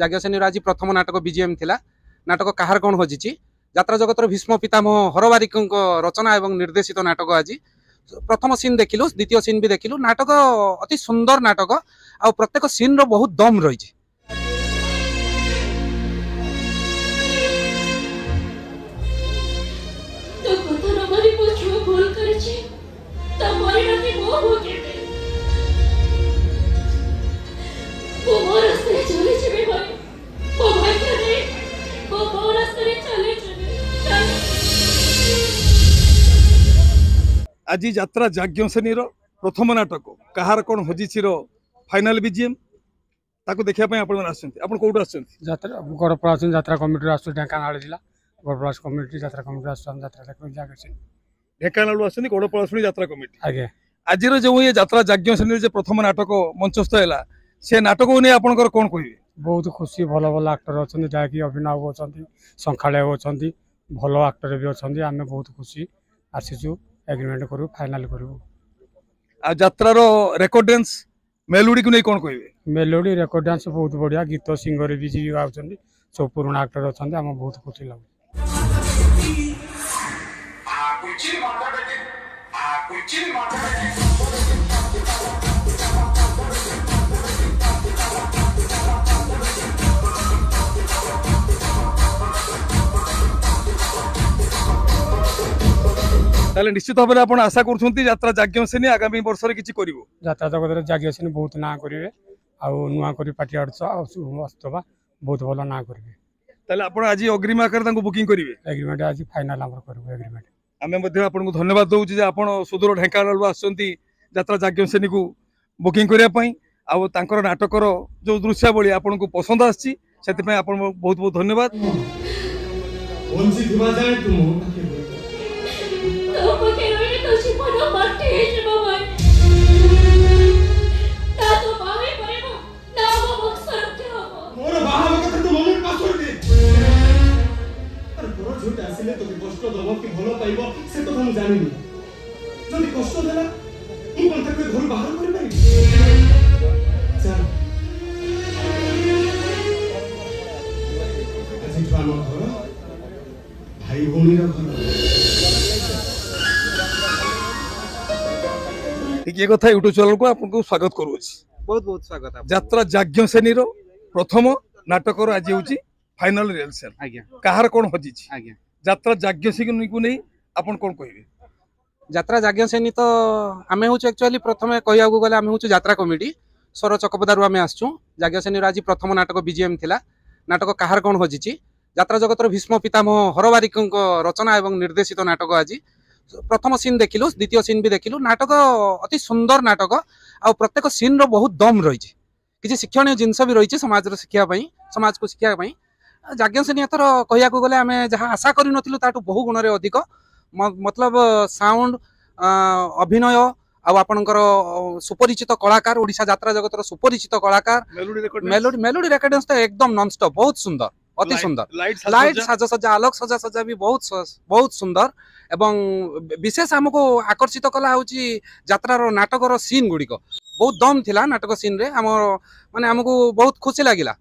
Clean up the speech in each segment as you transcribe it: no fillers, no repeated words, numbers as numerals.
जाज्ञसेनी आज प्रथम नाटक बीजीएम थिला नाटक काहार कौन हजिची यात्रा जगतर भीष्म पितामह हरबारिक रचना एवं निर्देशित नाटक आज प्रथम सीन देखिलु द्वितीय सीन भी देखिलु नाटक अति सुंदर नाटक आ प्रत्येक सीन रो बहुत दम रही। आज यात्रा जाज्ञसेनी प्रथम नाटक कहार कौन हजिची फाइनाल बीजीएम ताको देखिया पय आपण आछंती आपण कोउट आछंती यात्रा गरपड़ा आछन यात्रा कमिटी आछो ढेंकानाल जिला गरपड़ा कमिटी यात्रा कमिटी आछन यात्रा देखि जागछि ढेंकानाल आछंती गरपड़ा सुनी यात्रा कमिटी आगे आज जो ये यात्रा जाज्ञसेनी जे प्रथम नाटक मंचस्थ हैला से नाटक को नै आपनकर कोन कहिबे बहुत खुशी भलो भलो एक्टर अछन जाकी अभिनव होछंती संखाले होछंती भलो एक्टर भी अछंती आमे बहुत खुशी आसीजु एग्रीमेंट करू फाइनल करू आ यात्रा रो रेकॉर्ड डांस मेलोडी को नै कोन कहिबे मेलोडी रेकॉर्ड डांस बहुत बढ़िया गीत सिंगर भी जी गाउछंती सब पुराना एक्टर अछंती आमे बहुत खुशी लागु ताले निश्चित भाव में आपण आशा करछंती यात्रा जाज्ञसेनी आगामी वर्ष रे किछि करिवो यात्रा जगत जाज्ञसेनी बहुत ना करिवे आ नुआ करी पार्टी आडछ आ वास्तवा बहुत भलो ना करिवे ताले आपण आज अग्रिम आकार तांको बुकिंग करिवे एग्रीमेंट आज फाइनल हमर करबो एग्रीमेंट आमे मध्ये आपण को धन्यवाद दउछि जे आपण सुदूर ढेंकानाल आछंती यात्रा जाज्ञसेनी को बुकिंग करिया पई आ तांकर नाटकर जो दृश्यावली आपण को पसंद आछि सेति पई आपण बहुत बहुत धन्यवाद ओनसी दिवा जाय तुम तो पके रोने तो छिपना मारते है जे बाबा ता तो बावे परबो ना बाबा सरते हो मोर बाहा के तो मम्मी पासवर्ड दे अरे तोर झूठ आसिले तो कष्ट दबो कि भलो पाइबो से तो हम जानिनी जदी कष्ट देला मु कोन तक घर बाहर कर पाई चल আজি तो हम घर भाई भौणी रा घर ये कथा यूट्यूब चैनल को आपको स्वागत करूछि बहुत बहुत स्वागत यात्रा जाज्ञसेनी प्रथम नाटक आज होची फाइनल रिहर्सल आज्ञा कहार कोन हजिछि आज्ञा यात्रा जाज्ञसेनी को नै आपन कोन कहिबे यात्रा जाज्ञसेनी तो आमे होछु एक्चुअली प्रथम कहिया को गले आमे होछु यात्रा कमिटी सर चकपदारु आमे आछू जाज्ञसेनी आज प्रथम नाटक बीजीएम थिला नाटक कहार कोन हजिछि यात्रा जगतर भीष्म पितामह हरबारिक रचना एवं निर्देशित नाटक आज प्रथम सीन देखिलु द्वितीय सीन भी देखिलु नाटक अति सुंदर नाटक आ प्रत्येक सीन रो बहुत दम रही किसी शिक्षणीय जिनस भी रही समाज रो शिक्षा पई समाज को शिक्षा पई जाज्ञसेनी एथर कहिया को गले आमे जहां आशा करि नथिलु ताटू बहु गुण रे अधिक मतलब साउंड अभिनय आ आपनकर सुपरिचित कलाकार ओडिशा यात्रा जगतर सुपरिचित कलाकार मेलोडी रेकॉर्डिंग्स तो एकदम नॉन स्टॉप बहुत सुंदर अति सुंदर लाइट साजसज्जा आलोक सज्जा भी बहुत सुंदर एवं विशेष हमको आकर्षित कला होची यात्रार नाटकर सीन गुड़िक बहुत दम थिला नाटक सीन रे माने हमको बहुत खुशी लागिला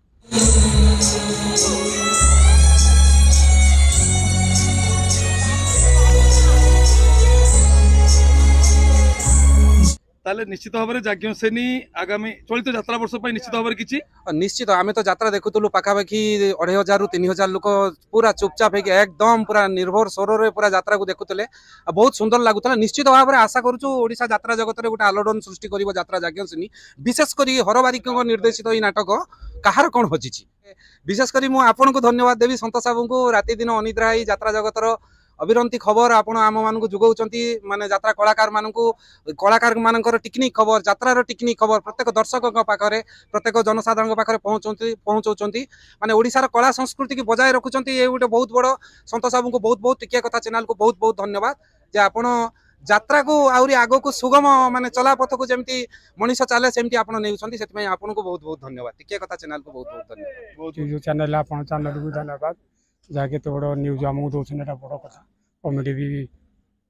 ताले निश्चित भाव में जाज्ञसेनी आगामी चलित यात्रा वर्ष पर निश्चित भाव किछि निश्चित आमे तो यात्रा देखुतलु पाखापाखि 2500 रु 3000 लोक पूरा चुपचाप है एकदम पूरा निर्भर स्वर रे पूरा यात्रा को देखुतले बहुत सुंदर लागुतला निश्चित भाव में आशा करूछु ओडिशा यात्रा जगत रे गोटे आलोड़न सृष्टि करिवो यात्रा जाज्ञसेनी विशेष करी हरबारिक निर्देशित ई नाटक कहार कोन हजिछि विशेष करी मु आपन को धन्यवाद देवी संतोष बाबू को राति दिन अनिद्रा यात्रा जगतर अविरंती खबर आपण आम मानक जुगौचंती माने यात्रा कलाकार मानकर टेक्निक खबर यात्रार टेक्निक खबर प्रत्येक दर्शक पाखरे प्रत्येक जनसाधारण पाखरे पहुंचौचंती माने ओडिशार कला संस्कृति की बजाय रखुचंती ये गोटे बहुत बड़ संतोष बाबू को बहुत बहुत टिकिया कथा चैनल को बहुत बहुत धन्यवाद जे आपण यात्रा को आउरी आगो को सुगम माने चला पथ को जेमती मनीष चले सेमती आपण नेउछंती सेतमै आपण को बहुत बहुत धन्यवाद टिकिया कथा चैनल को बहुत बहुत धन्यवाद जो चैनल आपण चैनल को धन्यवाद जाके तो बड़ न्यूज हमको दोछन एटा बड़ कथा कॉमेडी भी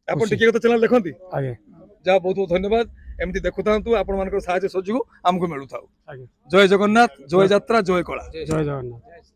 आपण टिकिया कथा चैनल देखंती आगे जा बहुत बहुत धन्यवाद एमती देखुता आपण मान साहय सहयोग आमको मिलू था। आज्ञा जय जगन्नाथ, जय यात्रा, जय कला। जय जगन्नाथ।